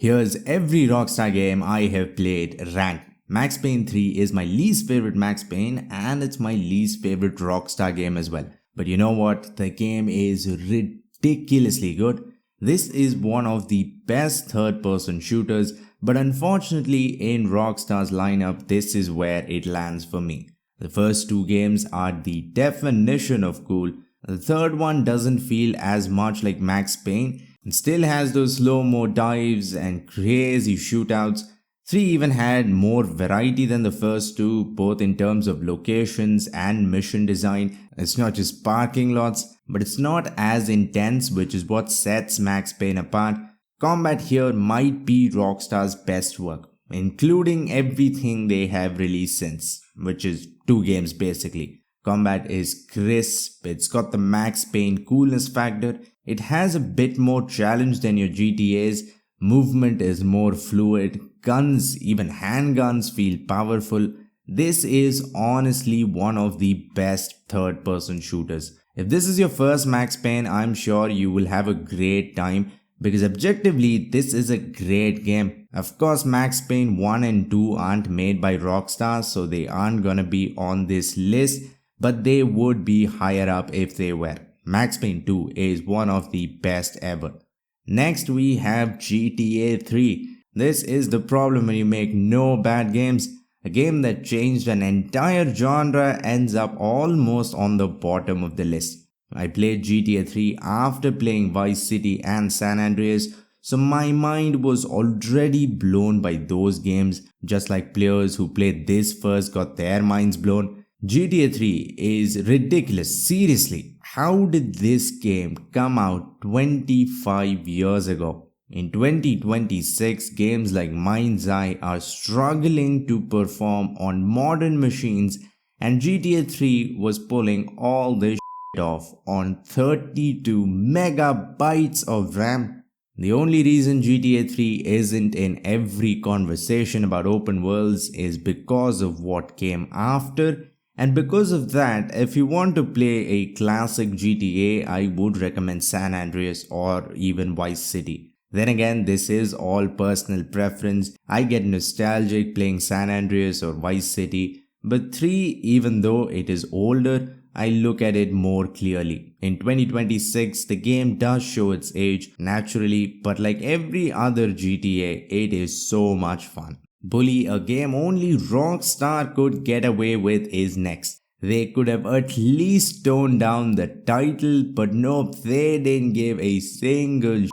Here's every Rockstar game I have played ranked. Max Payne 3 is my least favorite Max Payne and it's my least favorite Rockstar game as well. But you know what? The game is ridiculously good. This is one of the best third-person shooters, but unfortunately in Rockstar's lineup, this is where it lands for me. The first two games are the definition of cool. The third one doesn't feel as much like Max Payne and still has those slow-mo dives and crazy shootouts. 3 even had more variety than the first two, both in terms of locations and mission design. It's not just parking lots, but it's not as intense, which is what sets Max Payne apart. Combat here might be Rockstar's best work, including everything they have released since, which is 2 games basically. Combat is crisp, it's got the Max Payne coolness factor, it has a bit more challenge than your GTA's, movement is more fluid, guns, even handguns feel powerful. This is honestly one of the best third-person shooters. If this is your first Max Payne, I'm sure you will have a great time because objectively this is a great game. Of course, Max Payne 1 and 2 aren't made by Rockstar, so they aren't gonna be on this list, but they would be higher up if they were. Max Payne 2 is one of the best ever. Next we have GTA 3. This is the problem when you make no bad games. A game that changed an entire genre ends up almost on the bottom of the list. I played GTA 3 after playing Vice City and San Andreas, so my mind was already blown by those games, just like players who played this first got their minds blown. GTA 3 is ridiculous, seriously. How did this game come out 25 years ago? In 2026, games like Mind's Eye are struggling to perform on modern machines, and GTA 3 was pulling all this shit off on 32 megabytes of RAM. The only reason GTA 3 isn't in every conversation about open worlds is because of what came after. And because of that, if you want to play a classic GTA, I would recommend San Andreas or even Vice City. Then again, this is all personal preference. I get nostalgic playing San Andreas or Vice City, but 3, even though it is older, I look at it more clearly. In 2026, the game does show its age naturally, but like every other GTA, it is so much fun. Bully, a game only Rockstar could get away with, is next. They could have at least toned down the title, but nope, they didn't give a single shit.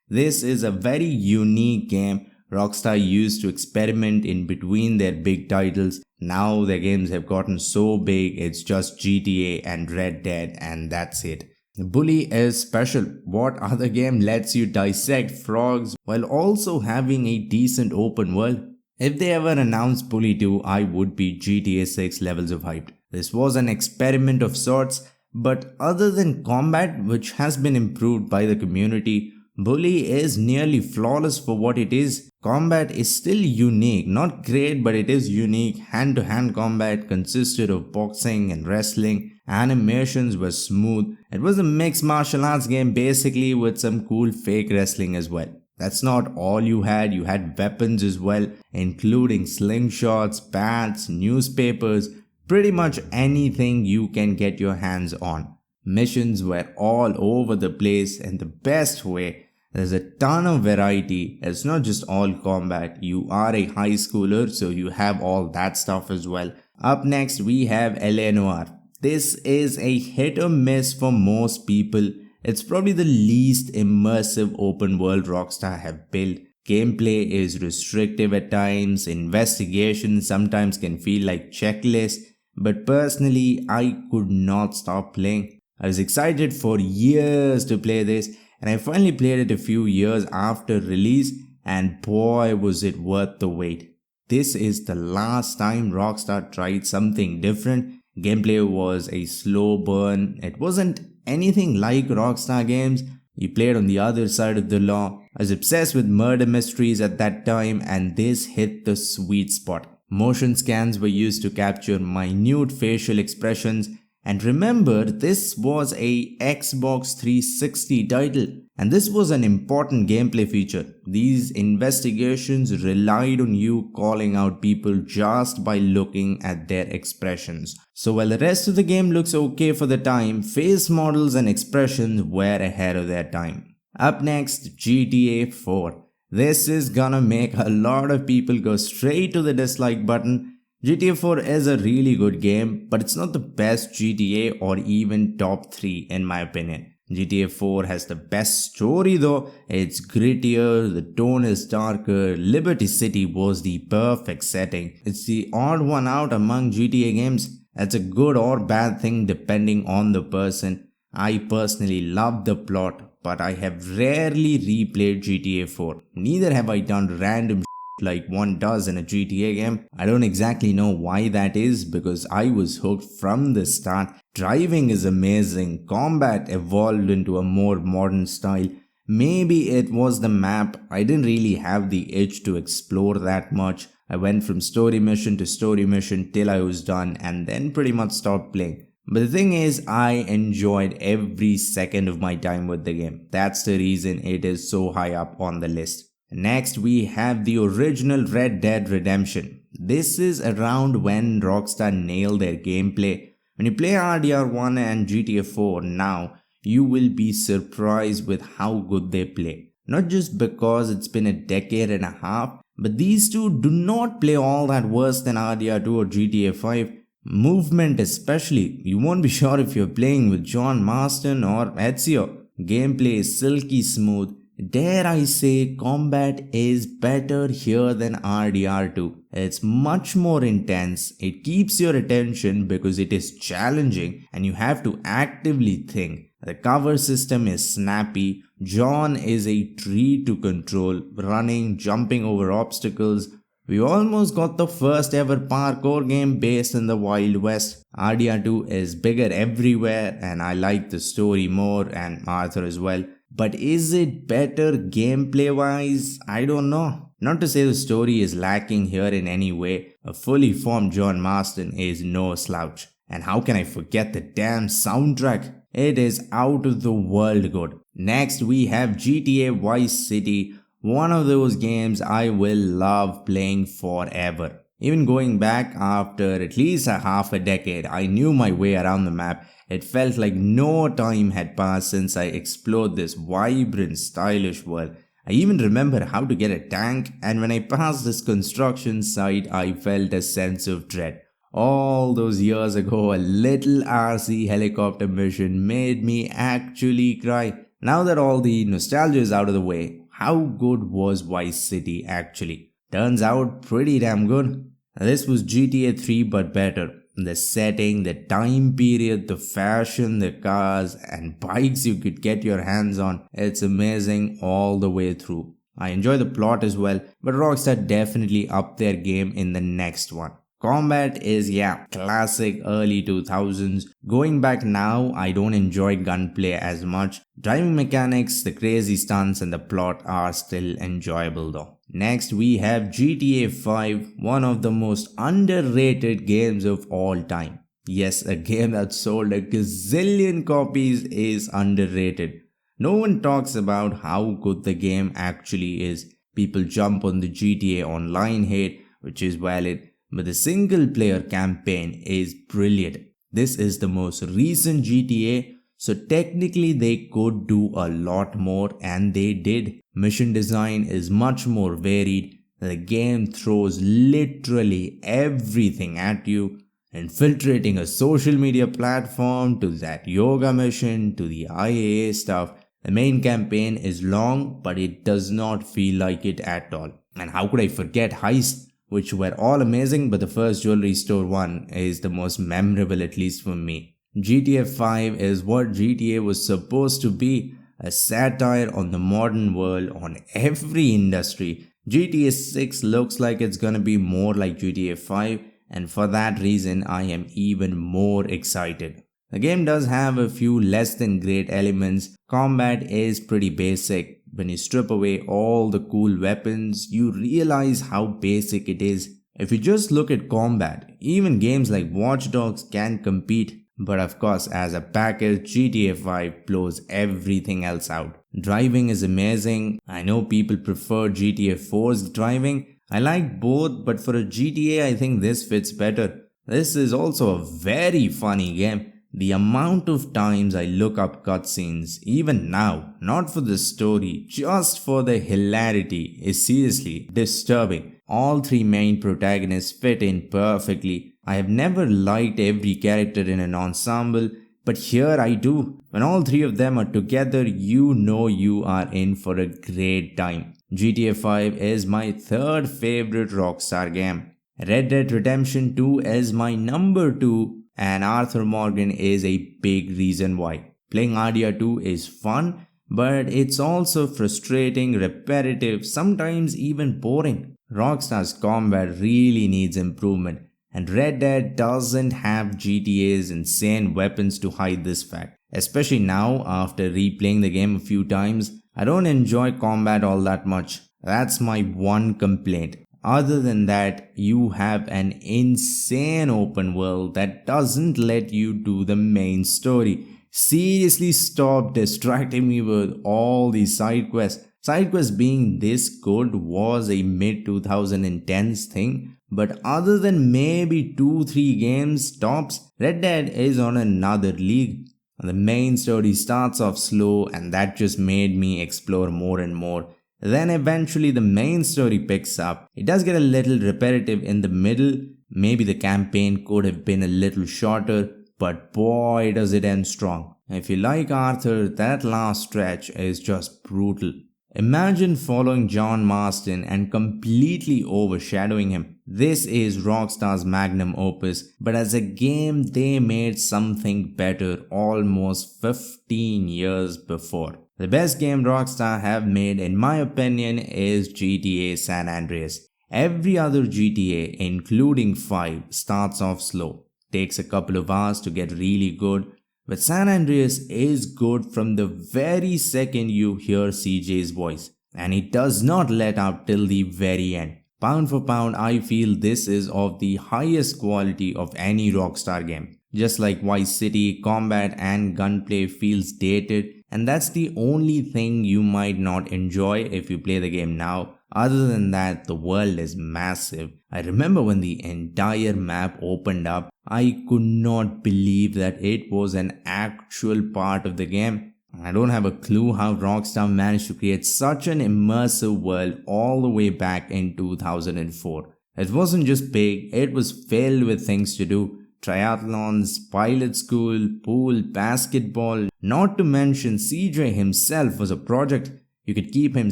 This is a very unique game. Rockstar used to experiment in between their big titles. Now their games have gotten so big, it's just GTA and Red Dead and that's it. Bully is special. What other game lets you dissect frogs while also having a decent open world? If they ever announced Bully 2, I would be GTA 6 levels of hyped. This was an experiment of sorts, but other than combat, which has been improved by the community, Bully is nearly flawless for what it is. Combat is still unique, not great, but it is unique. Hand-to-hand combat consisted of boxing and wrestling. Animations were smooth. It was a mixed martial arts game basically with some cool fake wrestling as well. That's not all you had weapons as well, including slingshots, bats, newspapers, pretty much anything you can get your hands on. Missions were all over the place in the best way. There's a ton of variety. It's not just all combat. You are a high schooler, so you have all that stuff as well. Up next, we have LA Noire. This is a hit or miss for most people. It's probably the least immersive open world Rockstar have built. Gameplay is restrictive at times, investigation sometimes can feel like checklists, but personally I could not stop playing. I was excited for years to play this and I finally played it a few years after release and boy was it worth the wait. This is the last time Rockstar tried something different. Gameplay was a slow burn. It wasn't anything like Rockstar games. You played on the other side of the law. I was obsessed with murder mysteries at that time and this hit the sweet spot. Motion scans were used to capture minute facial expressions And remember, this was a Xbox 360 title, and this was an important gameplay feature. These investigations relied on you calling out people just by looking at their expressions. So while the rest of the game looks okay for the time, face models and expressions were ahead of their time. Up next, GTA 4. This is gonna make a lot of people go straight to the dislike button. GTA 4 is a really good game, but it's not the best GTA or even top 3 in my opinion. GTA 4 has the best story though, it's grittier, the tone is darker, Liberty City was the perfect setting. It's the odd one out among GTA games. That's a good or bad thing depending on the person. I personally love the plot, but I have rarely replayed GTA 4. Neither have I done random like one does in a GTA game. I don't exactly know why that is because I was hooked from the start. Driving is amazing, combat evolved into a more modern style. Maybe it was the map, I didn't really have the itch to explore that much. I went from story mission to story mission till I was done and then pretty much stopped playing. But the thing is, I enjoyed every second of my time with the game. That's the reason it is so high up on the list. Next, we have the original Red Dead Redemption. This is around when Rockstar nailed their gameplay. When you play RDR1 and GTA 4 now, you will be surprised with how good they play. Not just because it's been a decade and a half, but these two do not play all that worse than RDR2 or GTA 5. Movement especially, you won't be sure if you're playing with John Marston or Ezio. Gameplay is silky smooth. Dare I say, combat is better here than RDR2. It's much more intense, it keeps your attention because it is challenging and you have to actively think. The cover system is snappy, John is a treat to control, running, jumping over obstacles. We almost got the first ever parkour game based in the Wild West. RDR2 is bigger everywhere and I like the story more and Arthur as well. But is it better gameplay wise? I don't know. Not to say the story is lacking here in any way. A fully formed John Marston is no slouch. And how can I forget the damn soundtrack? It is out of the world good. Next we have GTA Vice City. One of those games I will love playing forever. Even going back after at least a half a decade, I knew my way around the map. It felt like no time had passed since I explored this vibrant, stylish world. I even remember how to get a tank, and when I passed this construction site, I felt a sense of dread. All those years ago, a little RC helicopter mission made me actually cry. Now that all the nostalgia is out of the way, how good was Vice City actually? Turns out pretty damn good. This was GTA 3 but better. The setting, the time period, the fashion, the cars and bikes you could get your hands on, it's amazing all the way through. I enjoy the plot as well, but Rockstar definitely upped their game in the next one. Combat is, classic early 2000s. Going back now, I don't enjoy gunplay as much. Driving mechanics, the crazy stunts and the plot are still enjoyable though. Next we have GTA 5, one of the most underrated games of all time. Yes, a game that sold a gazillion copies is underrated. No one talks about how good the game actually is. People jump on the GTA Online hate, which is valid, but the single player campaign is brilliant. This is the most recent GTA, so technically they could do a lot more and they did. Mission design is much more varied. The game throws literally everything at you, infiltrating a social media platform to that yoga mission to the IAA stuff. The main campaign is long, but it does not feel like it at all. And how could I forget Heist, which were all amazing, but the first jewelry store one is the most memorable, at least for me. GTA 5 is what GTA was supposed to be, a satire on the modern world, on every industry. GTA 6 looks like it's gonna be more like GTA 5, and for that reason I am even more excited. The game does have a few less than great elements. Combat is pretty basic. When you strip away all the cool weapons, you realize how basic it is. If you just look at combat, even games like Watch Dogs can compete. But of course, as a package, GTA 5 blows everything else out. Driving is amazing. I know people prefer GTA 4's driving. I like both, but for a GTA, I think this fits better. This is also a very funny game. The amount of times I look up cutscenes, even now, not for the story, just for the hilarity, is seriously disturbing. All three main protagonists fit in perfectly. I have never liked every character in an ensemble, but here I do. When all three of them are together, you know you are in for a great time. GTA 5 is my third favorite Rockstar game. Red Dead Redemption 2 is my number 2, and Arthur Morgan is a big reason why. Playing RDR 2 is fun, but it's also frustrating, repetitive, sometimes even boring. Rockstar's combat really needs improvement, and Red Dead doesn't have GTA's insane weapons to hide this fact. Especially now, after replaying the game a few times, I don't enjoy combat all that much. That's my one complaint. Other than that, you have an insane open world that doesn't let you do the main story. Seriously, stop distracting me with all these side quests. Side quests being this good was a mid 2010s thing, but other than maybe 2-3 games tops, Red Dead is on another league. The main story starts off slow, and that just made me explore more and more. Then eventually the main story picks up. It does get a little repetitive in the middle. Maybe the campaign could have been a little shorter, but boy does it end strong. If you like Arthur, that last stretch is just brutal. Imagine following John Marston and completely overshadowing him. This is Rockstar's magnum opus, but as a game they made something better almost 15 years before. The best game Rockstar have made in my opinion is GTA San Andreas. Every other GTA, including 5, starts off slow, takes a couple of hours to get really good, but San Andreas is good from the very second you hear CJ's voice, and it does not let up till the very end. Pound for pound, I feel this is of the highest quality of any Rockstar game. Just like Vice City, combat and gunplay feels dated, and that's the only thing you might not enjoy if you play the game now. Other than that, the world is massive. I remember when the entire map opened up, I could not believe that it was an actual part of the game. I don't have a clue how Rockstar managed to create such an immersive world all the way back in 2004. It wasn't just big, it was filled with things to do. Triathlons, pilot school, pool, basketball, not to mention CJ himself was a project. You could keep him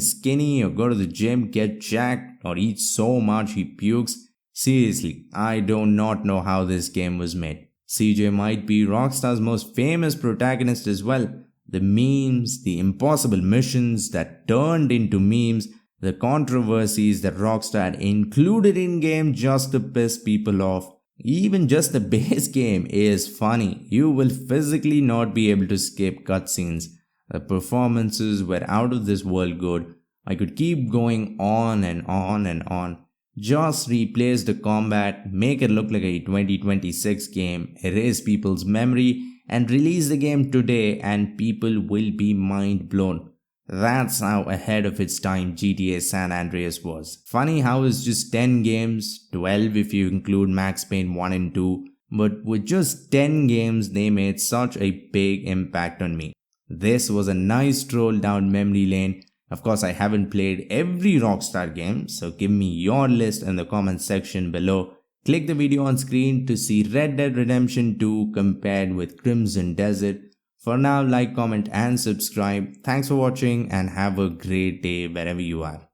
skinny or go to the gym, get jacked, or eat so much he pukes. Seriously, I do not know how this game was made. CJ might be Rockstar's most famous protagonist as well. The memes, the impossible missions that turned into memes, the controversies that Rockstar included in game just to piss people off. Even just the base game is funny. You will physically not be able to skip cutscenes. The performances were out of this world good. I could keep going on and on and on. Just replace the combat, make it look like a 2026 game, erase people's memory, and release the game today and people will be mind blown. That's how ahead of its time GTA San Andreas was. Funny how it's just 10 games, 12 if you include Max Payne 1 and 2, but with just 10 games they made such a big impact on me. This was a nice stroll down memory lane. Of course, I haven't played every Rockstar game, so give me your list in the comment section below. Click the video on screen to see Red Dead Redemption 2 compared with Crimson Desert. For now, like, comment and subscribe. Thanks for watching and have a great day wherever you are.